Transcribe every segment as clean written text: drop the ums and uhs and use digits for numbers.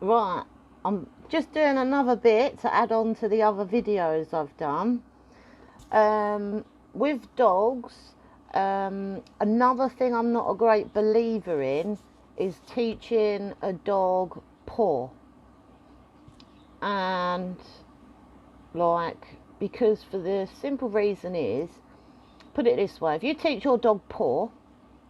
Right, I'm just doing another bit to add on to the other videos I've done. With dogs, another thing I'm not a great believer in is teaching a dog paw. And because for the simple reason is, put it this way, if you teach your dog paw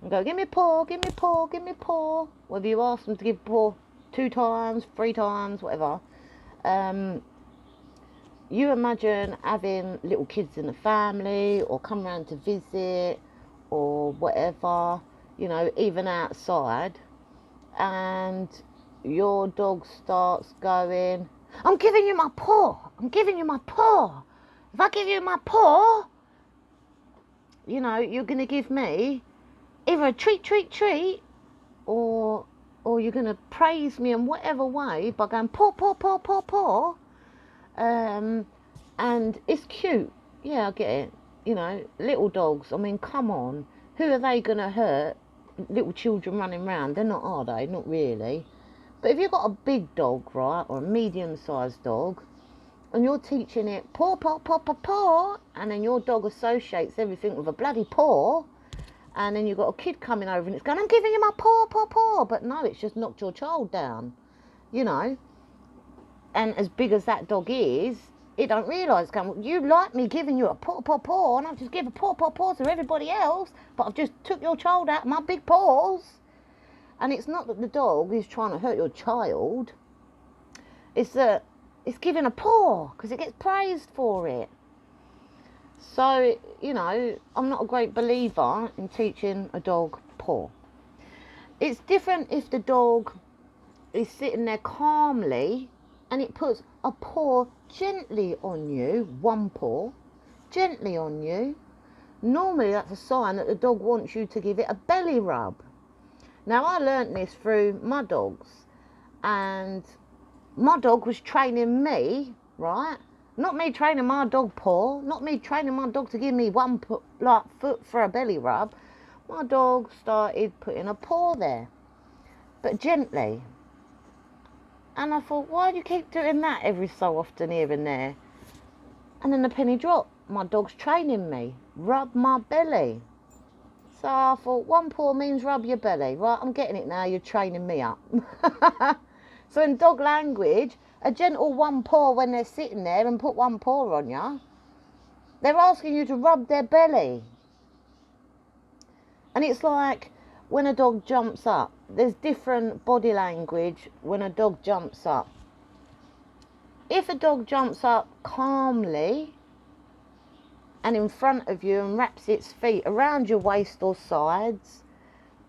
and go, give me paw, give me paw, give me paw, whether you ask them to give paw 2 times, 3 times, whatever, you imagine having little kids in the family or come around to visit or whatever, even outside, and your dog starts going, I'm giving you my paw, I'm giving you my paw. If I give you my paw, you're going to give me either a treat, or you're going to praise me in whatever way by going paw, paw, paw, paw, paw. And it's cute. Yeah, I get it. Little dogs, I mean, come on. Who are they going to hurt? Little children running around. They're not, are they? Not really. But if you've got a big dog, right, or a medium-sized dog, and you're teaching it paw, paw, paw, paw, paw, and then your dog associates everything with a bloody paw, and then you've got a kid coming over and it's going, I'm giving you my paw, paw, paw. But no, it's just knocked your child down, And as big as that dog is, it don't realise, you like me giving you a paw, paw, paw, and I've just give a paw, paw, paw to everybody else, but I've just took your child out of my big paws. And it's not that the dog is trying to hurt your child. It's that it's giving a paw because it gets praised for it. So, I'm not a great believer in teaching a dog paw. It's different if the dog is sitting there calmly and it puts a paw gently on you, one paw, gently on you. Normally that's a sign that the dog wants you to give it a belly rub. Now, I learnt this through my dogs, and my dog was training me, right? Not me training my dog paw, not me training my dog to give me one foot for a belly rub. My dog started putting a paw there, but gently. And I thought, why do you keep doing that every so often here and there? And then the penny dropped. My dog's training me. Rub my belly. So I thought, one paw means rub your belly. Right, I'm getting it now, you're training me up. So in dog language, a gentle one paw when they're sitting there and put one paw on you, they're asking you to rub their belly. And it's like when a dog jumps up, there's different body language when a dog jumps up. If a dog jumps up calmly and in front of you and wraps its feet around your waist or sides,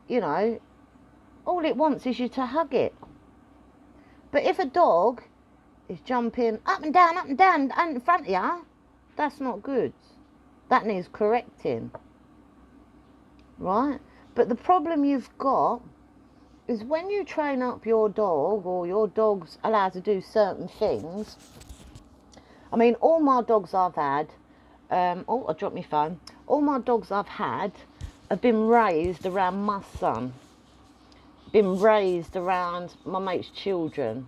all it wants is you to hug it. But if a dog is jumping up and down and in front of you, that's not good. That needs correcting. Right? But the problem you've got is when you train up your dog, or your dog's allowed to do certain things. I mean, all my dogs I've had, I dropped my phone. All my dogs I've had have been raised around my son, been raised around my mate's children,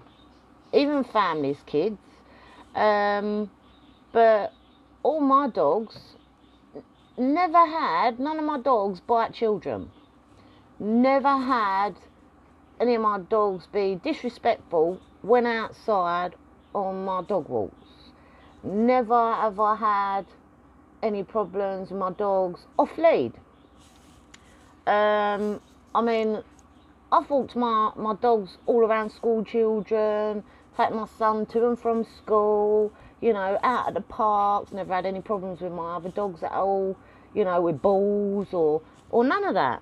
even family's kids. But all my dogs, none of my dogs bite children. Never had any of my dogs be disrespectful when outside on my dog walks. Never have I had any problems with my dogs off lead. I mean, I've walked my dogs all around school children, taken my son to and from school, out at the parks, never had any problems with my other dogs at all, with balls or none of that.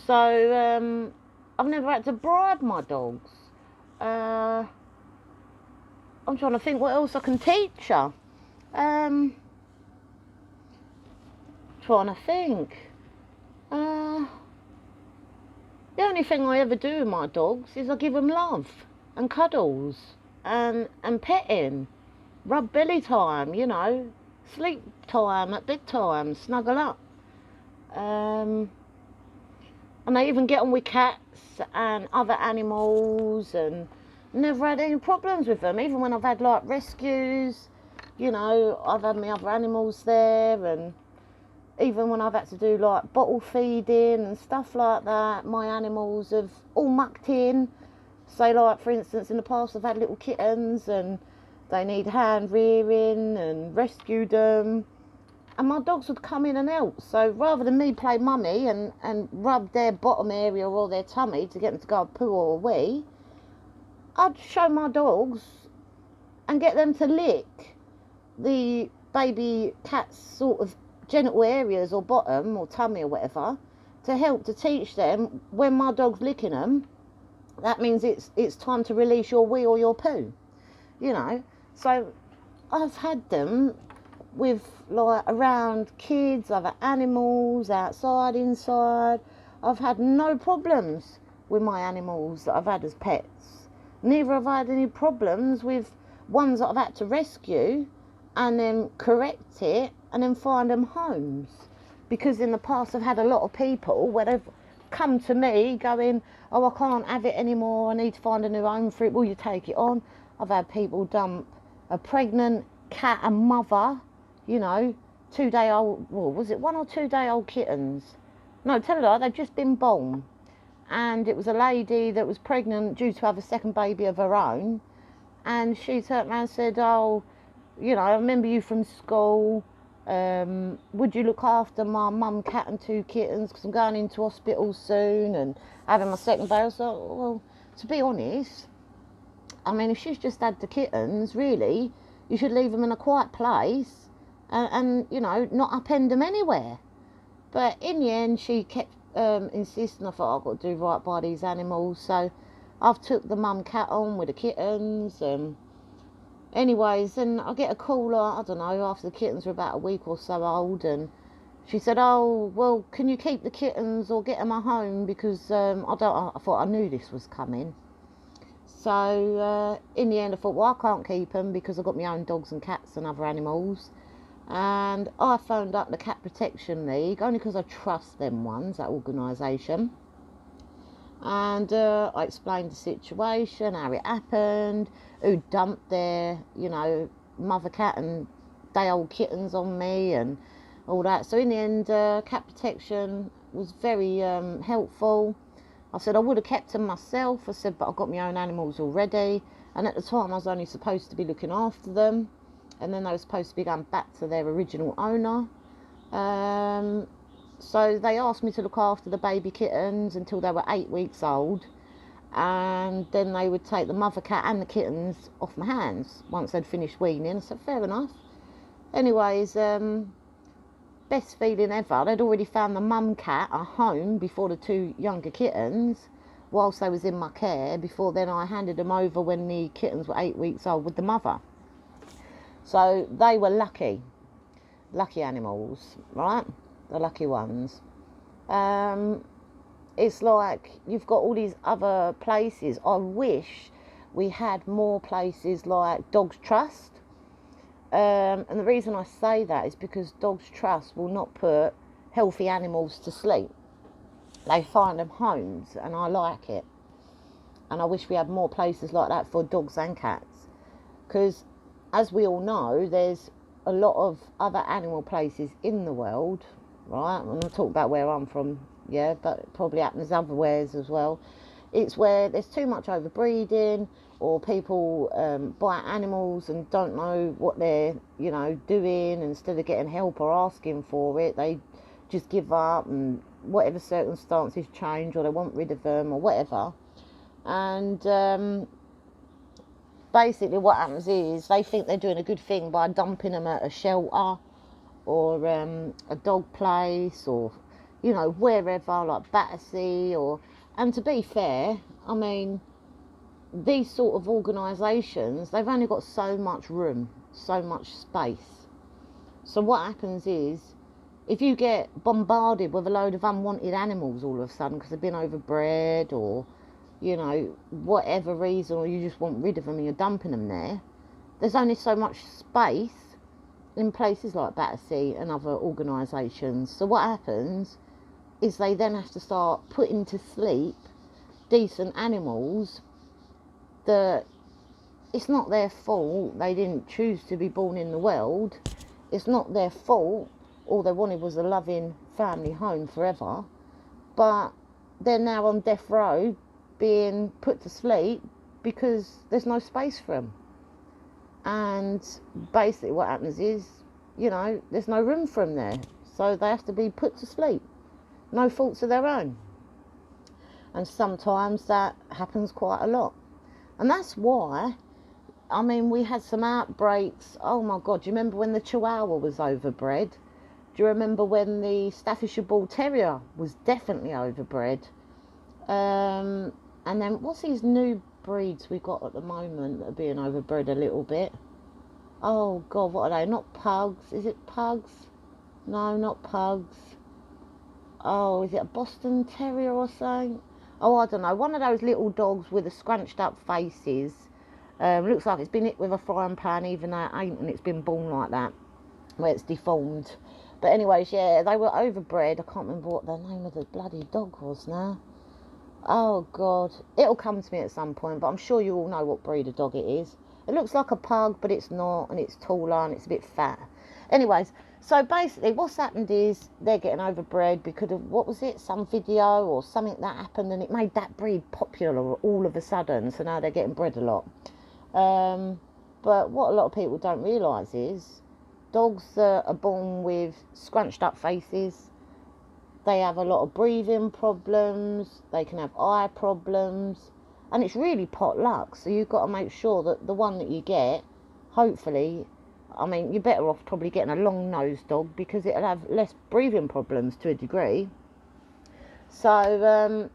So, I've never had to bribe my dogs. I'm trying to think what else I can teach her. Trying to think. The only thing I ever do with my dogs is I give them love and cuddles and petting, rub belly time, sleep time at bedtime, snuggle up. And they even get on with cats and other animals, and Never had any problems with them, even when I've had like rescues. You know, I've had my other animals there, and even when I've had to do like bottle feeding and stuff like that, my animals have all mucked in. So like, for instance, in the past I've had little kittens and they need hand rearing and rescued them, and my dogs would come in and help. So rather than me play mummy and rub their bottom area or their tummy to get them to go poo or a wee, I'd show my dogs and get them to lick the baby cat's sort of genital areas or bottom or tummy or whatever, to help to teach them when my dog's licking them, that means it's time to release your wee or your poo, you know. So I've had them with like around kids, I've had animals outside, inside. I've had no problems with my animals that I've had as pets. Neither have I had any problems with ones that I've had to rescue and then correct it and then find them homes. Because in the past I've had a lot of people where they've come to me going, oh, I can't have it anymore, I need to find a new home for it, will you take it on? I've had people dump a pregnant cat and mother, you know, 2-day-old, well, was it 1 or 2-day-old kittens? No, tell a lie, they've just been born. And it was a lady that was pregnant due to have a second baby of her own. And she turned around and said, oh, you know, I remember you from school. Would you look after my mum, cat and 2 kittens, because I'm going into hospital soon and having my second baby? So, well, to be honest, I mean, if she's just had the kittens, really, you should leave them in a quiet place and you know, not upend them anywhere. But in the end, she kept insisting. I thought, I've got to do right by these animals. So I've took the mum cat on with the kittens. Anyways, then I get a call, I don't know, after the kittens were about a week or so old, and she said, oh, well, can you keep the kittens or get them a home, because I thought I knew this was coming. So in the end I thought, well, I can't keep them because I've got my own dogs and cats and other animals. And I phoned up the Cat Protection League, only because I trust them ones, that organisation. And I explained the situation, how it happened, who dumped their, you know, mother cat and day-old kittens on me and all that. So in the end, Cat Protection was very helpful. I said I would have kept them myself. I said, but I've got my own animals already. And at the time, I was only supposed to be looking after them. And then they were supposed to be going back to their original owner. So they asked me to look after the baby kittens until they were 8 weeks old, and then they would take the mother cat and the kittens off my hands once they'd finished weaning. I said, fair enough. Anyways, best feeling ever. They'd already found the mum cat a home before the 2 younger kittens, whilst they was in my care. Before then, I handed them over when the kittens were 8 weeks old with the mother. So they were lucky animals, right? The lucky ones. It's like you've got all these other places. I wish we had more places like Dogs Trust. And the reason I say that is because Dogs Trust will not put healthy animals to sleep. They find them homes, and I like it. And I wish we had more places like that for dogs and cats. Because, as we all know, there's a lot of other animal places in the world, right? I'm going to talk about where I'm from, yeah, but it probably happens otherwhere as well. It's where there's too much overbreeding, or people buy animals and don't know what they're, you know, doing. Instead of getting help or asking for it, they just give up, and whatever circumstances change, or they want rid of them or whatever. And basically what happens is they think they're doing a good thing by dumping them at a shelter or a dog place, or, you know, wherever, like Battersea. And to be fair, I mean, these sort of organisations, they've only got so much room, so much space. So what happens is, if you get bombarded with a load of unwanted animals all of a sudden because they've been overbred, or, you know, whatever reason, or you just want rid of them and you're dumping them there, there's only so much space in places like Battersea and other organisations. So what happens is they then have to start putting to sleep decent animals that it's not their fault. They didn't choose to be born in the world. It's not their fault. All they wanted was a loving family home forever. But they're now on death row being put to sleep because there's no space for them. And basically what happens is, you know, there's no room for them there. So they have to be put to sleep. No faults of their own. And sometimes that happens quite a lot. And that's why, I mean, we had some outbreaks. Oh my God, do you remember when the Chihuahua was overbred? Do you remember when the Staffordshire Bull Terrier was definitely overbred? And then what's these new breeds we got at the moment that are being overbred a little bit? Oh God, what are they? Not pugs. Is it pugs? No, not pugs. Oh, is it a Boston Terrier or something? Oh, I don't know. One of those little dogs with the scrunched up faces. Looks like it's been hit with a frying pan, even though it ain't, and it's been born like that, where it's deformed. But anyways, yeah, they were overbred. I can't remember what the name of the bloody dog was now. Oh God, it'll come to me at some point, but I'm sure you all know what breed of dog it is. It looks like a pug, but it's not, and it's taller and it's a bit fat. Anyways, so basically what's happened is they're getting overbred because of, what was it, some video or something that happened, and it made that breed popular all of a sudden, so now they're getting bred a lot. But what a lot of people don't realise is dogs that are born with scrunched up faces, they have a lot of breathing problems, they can have eye problems, and it's really pot luck. So you've got to make sure that the one that you get, hopefully, I mean, you're better off probably getting a long-nosed dog because it'll have less breathing problems to a degree. So,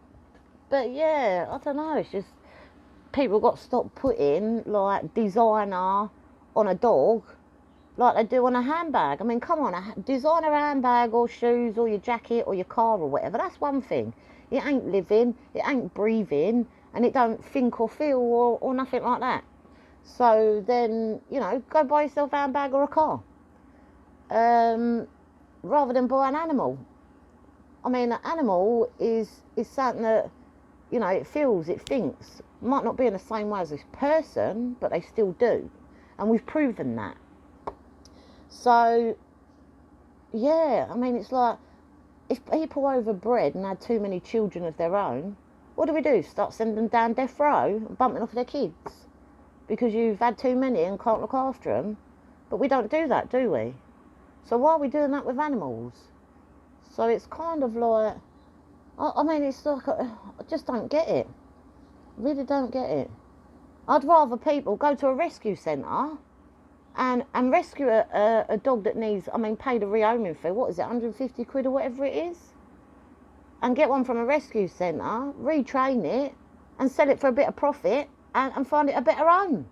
but yeah, I don't know, it's just people got to stop putting, like, designer on a dog like they do on a handbag. I mean, come on, a designer handbag or shoes or your jacket or your car or whatever, that's one thing. It ain't living, it ain't breathing, and it don't think or feel or nothing like that. So then, you know, go buy yourself a handbag or a car. Rather than buy an animal. I mean, an animal is something that, you know, it feels, it thinks. Might not be in the same way as this person, but they still do. And we've proven that. So, yeah, I mean, it's like, if people overbred and had too many children of their own, what do? Start sending them down death row and bumping off their kids? Because you've had too many and can't look after them. But we don't do that, do we? So why are we doing that with animals? So it's kind of like, I mean, it's like, I just don't get it. Really don't get it. I'd rather people go to a rescue centre and rescue a dog that needs, I mean, pay the rehoming fee, what is it, 150 quid or whatever it is? And get one from a rescue centre, retrain it, and sell it for a bit of profit, and find it a better home,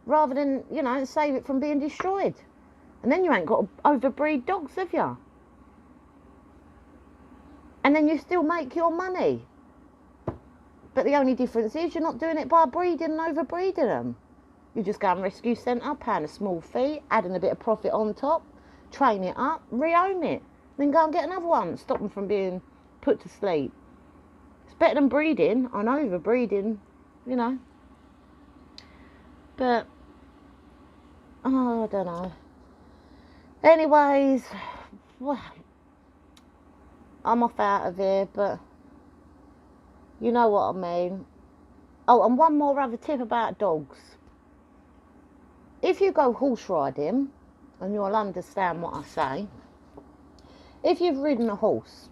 rather than, you know, save it from being destroyed. And then you ain't got to overbreed dogs, have you? And then you still make your money. But the only difference is you're not doing it by breeding and overbreeding them. You just go and rescue centre, paying a small fee, adding a bit of profit on top, train it up, rehome it, then go and get another one, stop them from being put to sleep. It's better than breeding and overbreeding, you know. But, oh, I don't know. Anyways, well, I'm off out of here, but you know what I mean. Oh, and one more other tip about dogs. If you go horse riding, and you'll understand what I say, if you've ridden a horse,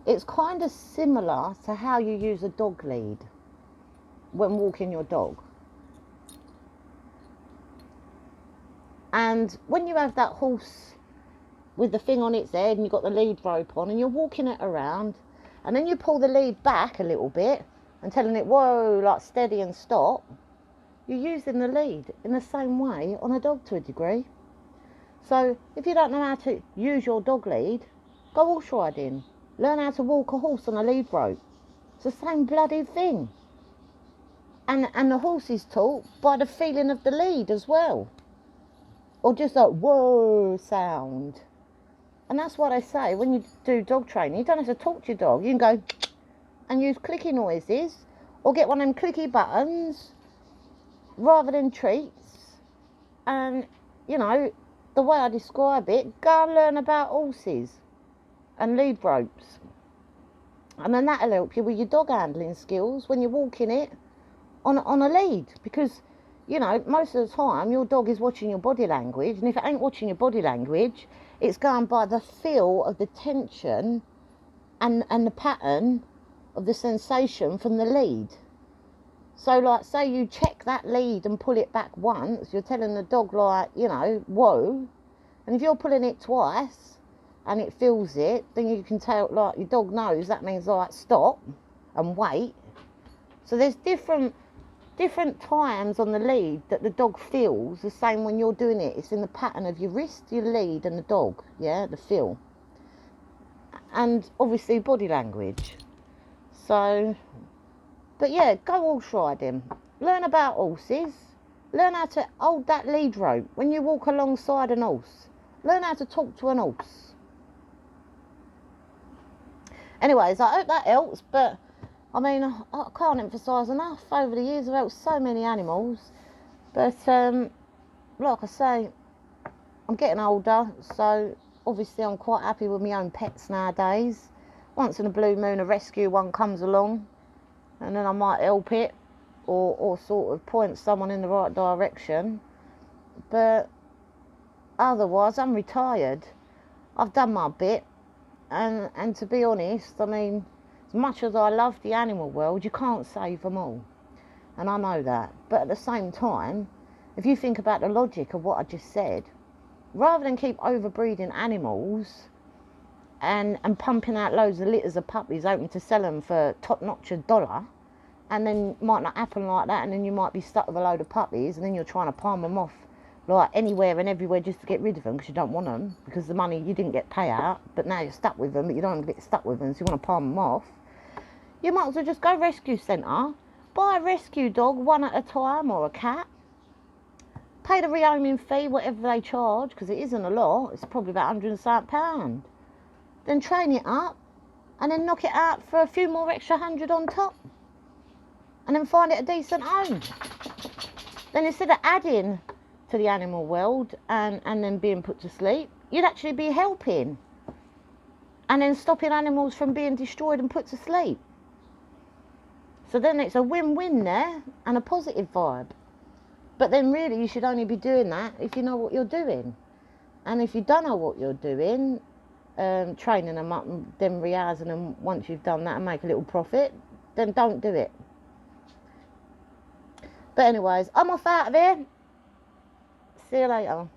it's kind of similar to how you use a dog lead when walking your dog. And when you have that horse with the thing on its head and you've got the lead rope on and you're walking it around, and then you pull the lead back a little bit and telling it, whoa, like steady and stop, you're using the lead in the same way on a dog to a degree. So if you don't know how to use your dog lead, go horse riding. Learn how to walk a horse on a lead rope. It's the same bloody thing. And the horse is taught by the feeling of the lead as well. Or just like, whoa sound. And that's what I say, when you do dog training, you don't have to talk to your dog. You can go and use clicky noises, or get one of them clicky buttons rather than treats. And, you know, the way I describe it, go and learn about horses and lead ropes. And then that'll help you with your dog handling skills when you're walking it on a lead. Because, you know, most of the time your dog is watching your body language. And if it ain't watching your body language, it's going by the feel of the tension and the pattern of the sensation from the lead. So, like, say you check that lead and pull it back once, you're telling the dog, like, you know, whoa. And if you're pulling it twice and it feels it, then you can tell, like, your dog knows that means, like, stop and wait. So there's different times on the lead that the dog feels the same when you're doing it. It's in the pattern of your wrist, your lead and the dog, yeah, the feel. And obviously body language. So, but yeah, go horse riding. Learn about horses. Learn how to hold that lead rope when you walk alongside an horse. Learn how to talk to an horse. Anyways, I hope that helps, but I mean, I can't emphasise enough. Over the years I've helped so many animals. But like I say, I'm getting older, so obviously I'm quite happy with my own pets nowadays. Once in a blue moon a rescue one comes along, and then I might help it or sort of point someone in the right direction. But otherwise I'm retired. I've done my bit, and to be honest, I mean, as much as I love the animal world, you can't save them all, and I know that. But at the same time, if you think about the logic of what I just said, rather than keep overbreeding animals and pumping out loads of litters of puppies hoping to sell them for top-notch $1, and then it might not happen like that, and then you might be stuck with a load of puppies, and then you're trying to palm them off like anywhere and everywhere just to get rid of them because you don't want them, because the money you didn't get payout, but now you're stuck with them, but you don't want to get stuck with them, so you want to palm them off. You might as well just go rescue centre, buy a rescue dog one at a time, or a cat, pay the rehoming fee, whatever they charge, because it isn't a lot, it's probably about £100, then train it up, and then knock it out for a few more extra 100 on top, and then find it a decent home. Then instead of adding to the animal world and then being put to sleep, you'd actually be helping and then stopping animals from being destroyed and put to sleep. So then it's a win-win there and a positive vibe. But then really you should only be doing that if you know what you're doing. And if you don't know what you're doing, training them up and then rehousing them once you've done that and make a little profit, then don't do it. But anyways, I'm off out of here. See you later.